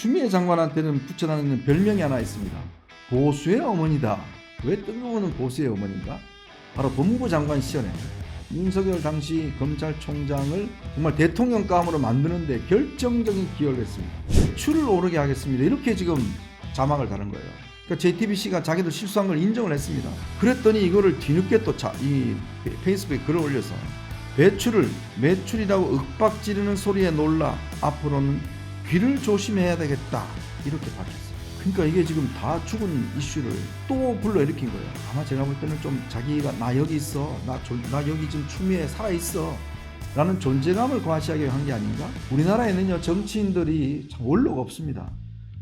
추미애 장관한테는 붙여다니는 별명이 하나 있습니다. 보수의 어머니다. 왜 뜬금없는 보수의 어머니인가? 바로 법무부 장관 시절에 윤석열 당시 검찰총장을 정말 대통령감으로 만드는데 결정적인 기여를 했습니다. 매출을 오르게 하겠습니다. 이렇게 지금 자막을 다는 거예요. 그러니까 JTBC가 자기들 실수한 걸 인정을 했습니다. 그랬더니 이거를 뒤늦게 또 이 페이스북에 글을 올려서 매출이라고 윽박지르는 소리에 놀라 앞으로는 귀를 조심해야 되겠다 이렇게 밝혔어요. 그러니까 이게 지금 다 죽은 이슈를 또 불러일으킨 거예요. 아마 제가 볼 때는 좀 자기가 나 여기 있어, 나 여기 지금 추미애 살아있어 라는 존재감을 과시하게 한 게 아닌가? 우리나라에는요 정치인들이 참 원로가 없습니다.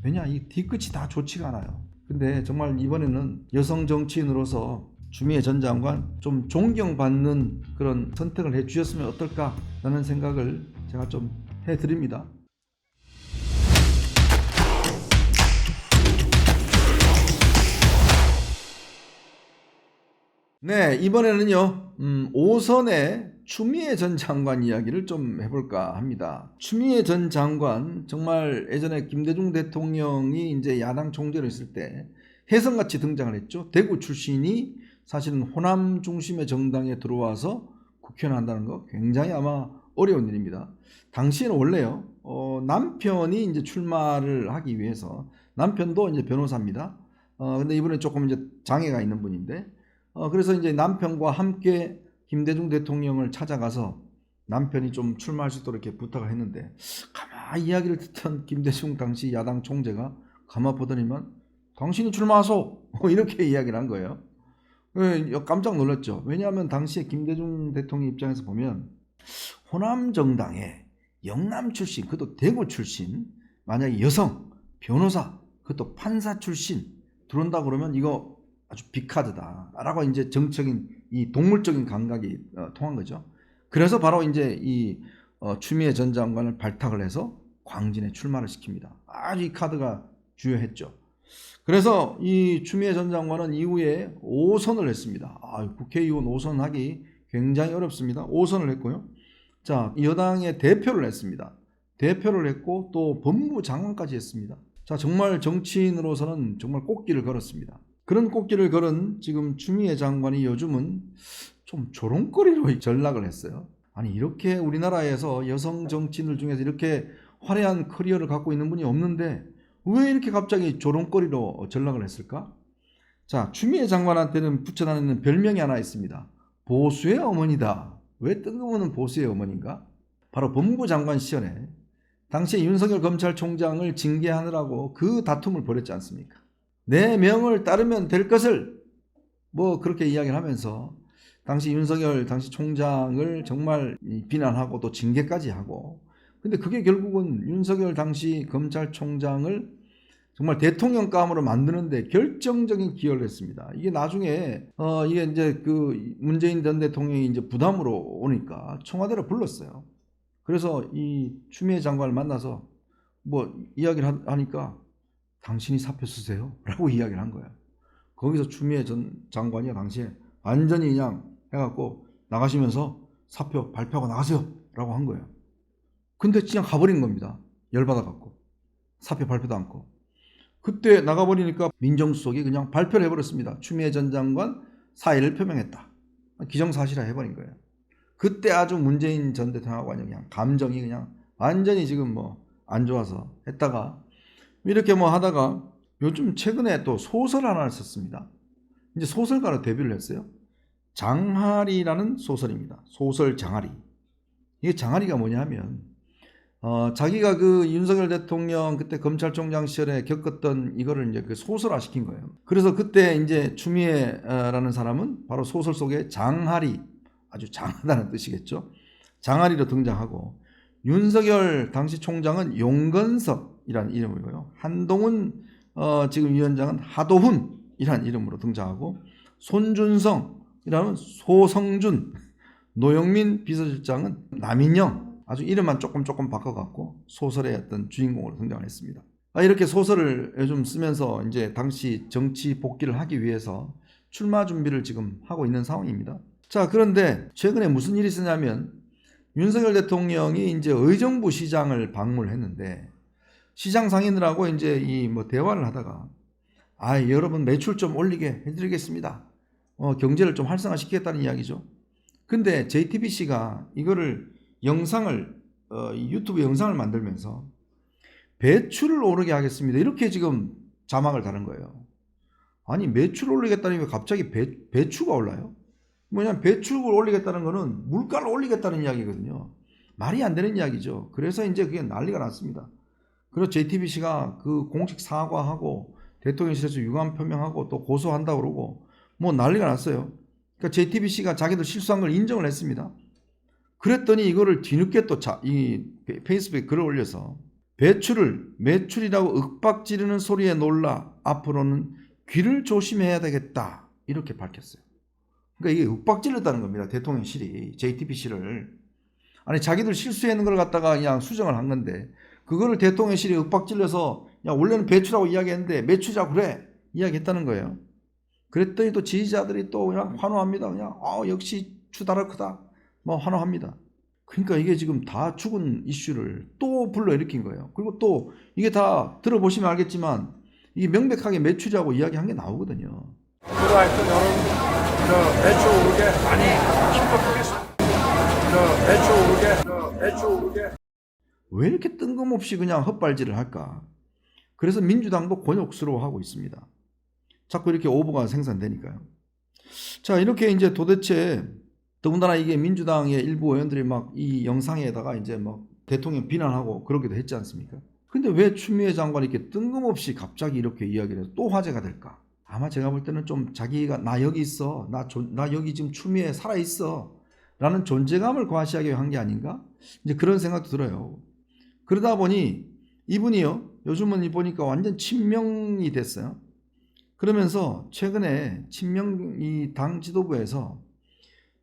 왜냐, 이 뒤끝이 다 좋지가 않아요. 근데 정말 이번에는 여성 정치인으로서 추미애 전 장관 좀 존경받는 그런 선택을 해주셨으면 어떨까라는 생각을 제가 좀 해드립니다. 네, 이번에는요 5선의 추미애 전 장관 이야기를 좀 해볼까 합니다. 추미애 전 장관 정말 예전에 김대중 대통령이 이제 야당 총재로 있을 때 혜성같이 등장을 했죠. 대구 출신이 사실은 호남 중심의 정당에 들어와서 국회의원 한다는 거 굉장히 아마 어려운 일입니다. 당시에는 원래요 남편이 이제 출마를 하기 위해서, 남편도 이제 변호사입니다. 근데 이번에 조금 이제 장애가 있는 분인데 그래서 이제 남편과 함께 김대중 대통령을 찾아가서 남편이 좀 출마할 수 있도록 이렇게 부탁을 했는데, 가만히 이야기를 듣던 김대중 당시 야당 총재가 가만 보더니만 당신이 출마하소 이렇게 이야기를 한 거예요. 깜짝 놀랐죠. 왜냐하면 당시에 김대중 대통령 입장에서 보면 호남 정당에 영남 출신, 그것도 대구 출신, 만약에 여성 변호사, 그것도 판사 출신 들어온다 그러면 이거 아주 빅카드다 라고 이제 정적인 이 동물적인 감각이 통한 거죠. 그래서 바로 이제 이 추미애 전 장관을 발탁을 해서 광진에 출마를 시킵니다. 아주 이 카드가 주요했죠. 그래서 이 추미애 전 장관은 이후에 5선을 했습니다. 국회의원 5선 하기 굉장히 어렵습니다. 5선을 했고요. 자, 여당의 대표를 했습니다. 대표를 했고 또 법무부 장관까지 했습니다. 자, 정말 정치인으로서는 정말 꽃길을 걸었습니다. 그런 꽃길을 걸은 지금 추미애 장관이 요즘은 좀 조롱거리로 전락을 했어요. 아니, 이렇게 우리나라에서 여성 정치인들 중에서 이렇게 화려한 커리어를 갖고 있는 분이 없는데 왜 이렇게 갑자기 조롱거리로 전락을 했을까? 자, 추미애 장관한테는 붙여다니는 별명이 하나 있습니다. 보수의 어머니다. 왜 뜬금없는 보수의 어머니인가? 바로 법무부 장관 시절에 당시 윤석열 검찰총장을 징계하느라고 그 다툼을 벌였지 않습니까? 내 명을 따르면 될 것을 뭐 그렇게 이야기를 하면서 당시 윤석열 당시 총장을 정말 비난하고 또 징계까지 하고, 근데 그게 결국은 윤석열 당시 검찰총장을 정말 대통령감으로 만드는데 결정적인 기여를 했습니다. 이게 나중에 이게 이제 그 문재인 전 대통령이 이제 부담으로 오니까 청와대로 불렀어요. 그래서 이 추미애 장관을 만나서 뭐 이야기를 하니까 당신이 사표 쓰세요 라고 이야기를 한 거예요. 거기서 추미애 전 장관이 당시에 완전히 그냥 해갖고 나가시면서 사표 발표하고 나가세요 라고 한 거예요. 근데 그냥 가버린 겁니다. 열받아갖고 사표 발표도 않고. 그때 나가버리니까 민정수석이 그냥 발표를 해버렸습니다. 추미애 전 장관 사의를 표명했다. 기정사실화 해버린 거예요. 그때 아주 문재인 전 대통령하고 그냥 감정이 그냥 완전히 지금 뭐 안 좋아서 했다가 이렇게 뭐 하다가 요즘 최근에 또 소설 하나를 썼습니다. 이제 소설가로 데뷔를 했어요. 장하리라는 소설입니다. 소설 장하리. 이게 장하리가 뭐냐면 자기가 그 윤석열 대통령 그때 검찰총장 시절에 겪었던 이거를 이제 그 소설화 시킨 거예요. 그래서 그때 이제 추미애라는 사람은 바로 소설 속에 장하리, 아주 장하다는 뜻이겠죠. 장하리로 등장하고, 윤석열 당시 총장은 용건석이라는 이름이고요. 한동훈 지금 위원장은 하도훈이라는 이름으로 등장하고, 손준성이라는 소성준, 노영민 비서실장은 남인영, 아주 이름만 조금 바꿔갖고 소설의 어떤 주인공으로 등장을 했습니다. 이렇게 소설을 요즘 쓰면서 이제 당시 정치 복귀를 하기 위해서 출마 준비를 지금 하고 있는 상황입니다. 자, 그런데 최근에 무슨 일이 있었냐면 윤석열 대통령이 이제 의정부 시장을 방문을 했는데 시장 상인들하고 이제 이 뭐 대화를 하다가 여러분 매출 좀 올리게 해드리겠습니다. 경제를 좀 활성화시키겠다는 이야기죠. 근데 JTBC가 이거를 영상을 유튜브 영상을 만들면서 배출을 오르게 하겠습니다. 이렇게 지금 자막을 다는 거예요. 아니 매출 올리겠다니 왜 갑자기 배추가 올라요? 뭐냐면 배출을 올리겠다는 거는 물가를 올리겠다는 이야기거든요. 말이 안 되는 이야기죠. 그래서 이제 그게 난리가 났습니다. 그래서 JTBC가 그 공식 사과하고 대통령실에서 유감 표명하고 또 고소한다고 그러고 뭐 난리가 났어요. 그러니까 JTBC가 자기들 실수한 걸 인정을 했습니다. 그랬더니 이거를 뒤늦게 또 이 페이스북에 글을 올려서 배출을 매출이라고 윽박지르는 소리에 놀라 앞으로는 귀를 조심해야 되겠다 이렇게 밝혔어요. 그러니까 이게 윽박질렀다는 겁니다. 대통령실이 JTBC를. 아니 자기들 실수했는 걸 갖다가 그냥 수정을 한 건데 그거를 대통령실이 윽박질러서 야 원래는 배출하고 이야기했는데 매출이라고 그래 이야기했다는 거예요. 그랬더니 또 지지자들이 또 그냥 환호합니다. 그냥 역시 추다르크다 뭐 환호합니다. 그러니까 이게 지금 다 죽은 이슈를 또 불러일으킨 거예요. 그리고 또 이게 다 들어보시면 알겠지만 이게 명백하게 매출이라고 이야기한 게 나오거든요. 그리고 하여튼 여러분 매출 오르게 많이 힘껏하겠습니다. 매출 오르게 왜 이렇게 뜬금없이 그냥 헛발질을 할까? 그래서 민주당도 곤욕스러워하고 있습니다. 자꾸 이렇게 오보가 생산되니까요. 자, 이렇게 이제 도대체 더군다나 이게 민주당의 일부 의원들이 막 이 영상에다가 이제 막 대통령 비난하고 그러기도 했지 않습니까? 근데 왜 추미애 장관이 이렇게 뜬금없이 갑자기 이렇게 이야기를 해서 또 화제가 될까? 아마 제가 볼 때는 좀 자기가 나 여기 있어. 나 여기 지금 추미애 살아있어. 라는 존재감을 과시하기 위한 게 아닌가? 이제 그런 생각도 들어요. 그러다 보니 이분이요. 요즘은 보니까 완전 친명이 됐어요. 그러면서 최근에 친명 이 당 지도부에서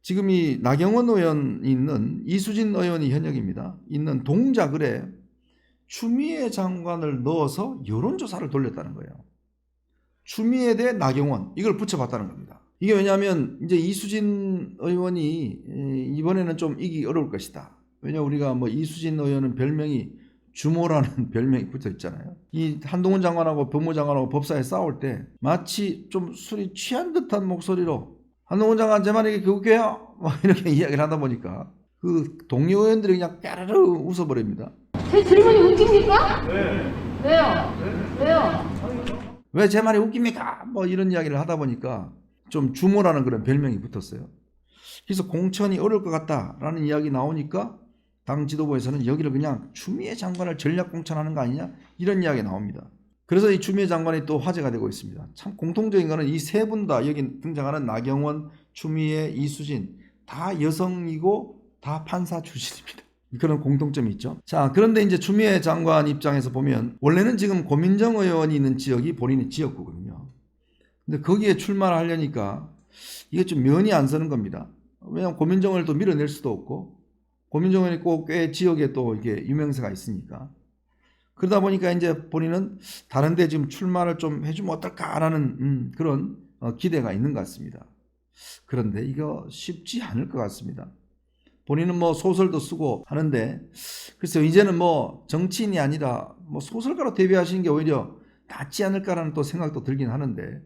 지금 이 나경원 의원이 있는 이수진 의원이 현역입니다. 있는 동작을에 추미애 장관을 넣어서 여론조사를 돌렸다는 거예요. 추미애 대 나경원 이걸 붙여봤다는 겁니다. 이게 왜냐하면 이제 이수진 의원이 이번에는 좀 이기기 어려울 것이다. 왜냐 우리가 뭐 이수진 의원은 별명이 주모라는 별명이 붙어 있잖아요. 이 한동훈 장관하고 법무장관하고 법사에 싸울 때 마치 좀 술이 취한 듯한 목소리로 한동훈 장관 제 말이 교육해요 이렇게 이야기를 하다 보니까 그 동료 의원들이 그냥 까르르 웃어버립니다. 제 질문이 웃깁니까? 네. 왜요? 왜요? 왜 제 말이 웃깁니까? 뭐 이런 이야기를 하다 보니까 좀 주모라는 그런 별명이 붙었어요. 그래서 공천이 어려울 것 같다라는 이야기 나오니까 당 지도부에서는 여기를 그냥 추미애 장관을 전략 공천하는 거 아니냐 이런 이야기 나옵니다. 그래서 이 추미애 장관이 또 화제가 되고 있습니다. 참 공통적인 거는 이 세 분 다 여기 등장하는 나경원, 추미애, 이수진 다 여성이고 다 판사 출신입니다. 그런 공통점이 있죠. 자, 그런데 이제 추미애 장관 입장에서 보면 원래는 지금 고민정 의원이 있는 지역이 본인의 지역구거든요. 근데 거기에 출마를 하려니까 이게 좀 면이 안 서는 겁니다. 왜냐하면 고민정을 또 밀어낼 수도 없고 고민정 의원이 꼭 꽤 지역에 또 이게 유명세가 있으니까 그러다 보니까 이제 본인은 다른데 지금 출마를 좀 해주면 어떨까라는 그런 기대가 있는 것 같습니다. 그런데 이거 쉽지 않을 것 같습니다. 본인은 뭐 소설도 쓰고 하는데 글쎄요 이제는 뭐 정치인이 아니라 뭐 소설가로 데뷔하시는 게 오히려 낫지 않을까라는 또 생각도 들긴 하는데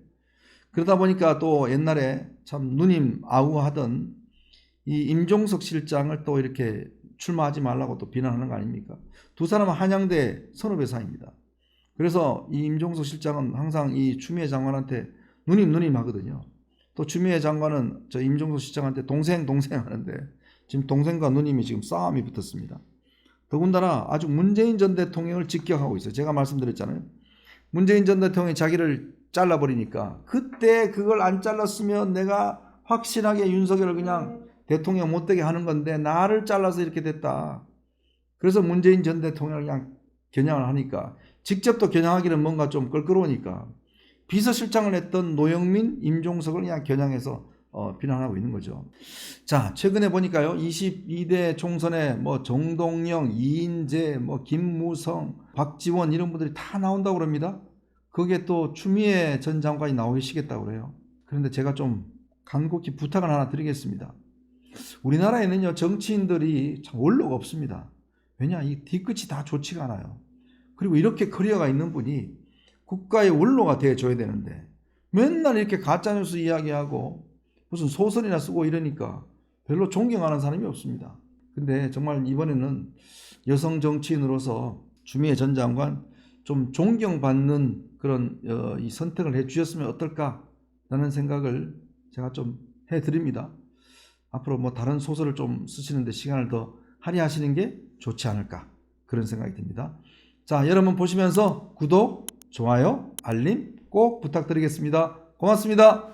그러다 보니까 또 옛날에 참 누님 아우하던 이 임종석 실장을 또 이렇게 출마하지 말라고 또 비난하는 거 아닙니까? 두 사람은 한양대 선후배사입니다. 그래서 이 임종석 실장은 항상 이 추미애 장관한테 누님 하거든요. 또 추미애 장관은 저 임종석 실장한테 동생 하는데 지금 동생과 누님이 지금 싸움이 붙었습니다. 더군다나 아주 문재인 전 대통령을 직격하고 있어요. 제가 말씀드렸잖아요. 문재인 전 대통령이 자기를 잘라버리니까 그때 그걸 안 잘랐으면 내가 확실하게 윤석열을 그냥 대통령 못되게 하는 건데 나를 잘라서 이렇게 됐다. 그래서 문재인 전 대통령을 그냥 겨냥을 하니까 직접 또 겨냥하기는 뭔가 좀 껄끄러우니까 비서실장을 했던 노영민, 임종석을 그냥 겨냥해서 비난하고 있는 거죠. 자, 최근에 보니까요. 22대 총선에 뭐 정동영, 이인재, 뭐 김무성, 박지원 이런 분들이 다 나온다고 그럽니다. 거기에 또 추미애 전 장관이 나오시겠다고 그래요. 그런데 제가 좀 간곡히 부탁을 하나 드리겠습니다. 우리나라에는요 정치인들이 참 원로가 없습니다. 왜냐 이 뒤끝이 다 좋지가 않아요. 그리고 이렇게 커리어가 있는 분이 국가의 원로가 돼줘야 되는데 맨날 이렇게 가짜뉴스 이야기하고 무슨 소설이나 쓰고 이러니까 별로 존경하는 사람이 없습니다. 근데 정말 이번에는 여성 정치인으로서 추미애 전 장관 좀 존경받는 그런 이 선택을 해 주셨으면 어떨까라는 생각을 제가 좀 해드립니다. 앞으로 뭐 다른 소설을 좀 쓰시는데 시간을 더 할애하시는 게 좋지 않을까 그런 생각이 듭니다. 자, 여러분 보시면서 구독, 좋아요, 알림 꼭 부탁드리겠습니다. 고맙습니다.